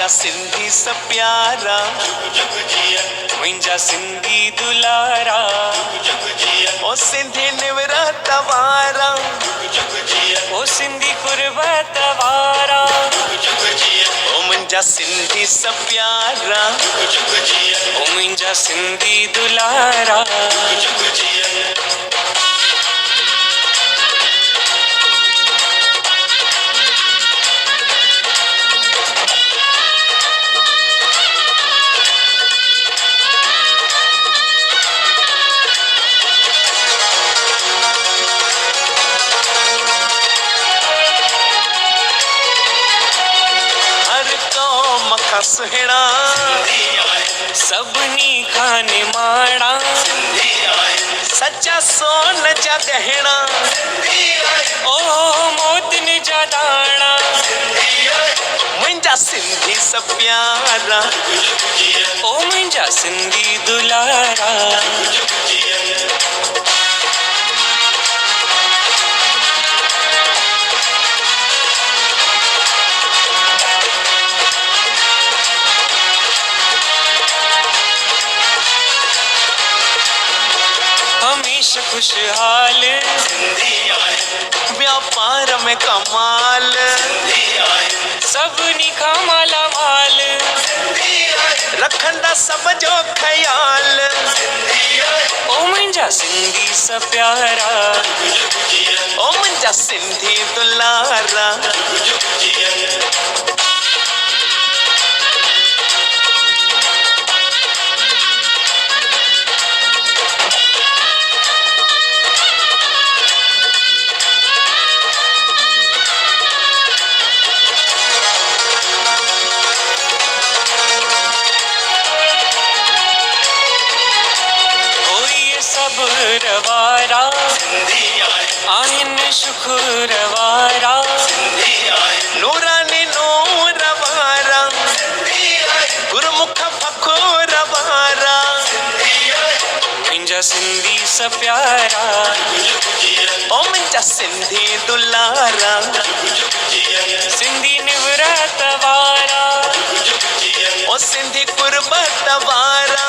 मुंहिंजा सिंधी सप्यारा, मुंहिंजा सिंधी दुलारा, ओ सिंधी निवरत वारा, ओ सिंधी कुर्बत वारा, ओ मुंहिंजा सिंधी सप्यारा, ओ मुंहिंजा सिंधी दुलारा। सुहिणा सभिनी खां निमाणा, सच्चा सोन जा गहना, ओ मोतिन जा दाणा, मुंहिंजा सिंधी सप्यारा, ओ मुंहिंजा सिंधी दुलारा। हमेशा खुशहाल व्यापार में कमाल, सभिनी खां माला माल, रखंदा सब जो ख्याल, ओ मुंहिंजा सिंधी सप्यारा, ओ मुंहिंजा सिंधी दुलारा। सब्र वारा आहिनि शुक्र वारा, नूरानी नूर वारा, गुरमुख फखुर वारा, मुंहिंजा सिंधी सप्यारा, ओ मुंहिंजा सिंधी दुलारा, सिंधी निवरत वारा, ओ सिंधी कुर्बत वारा।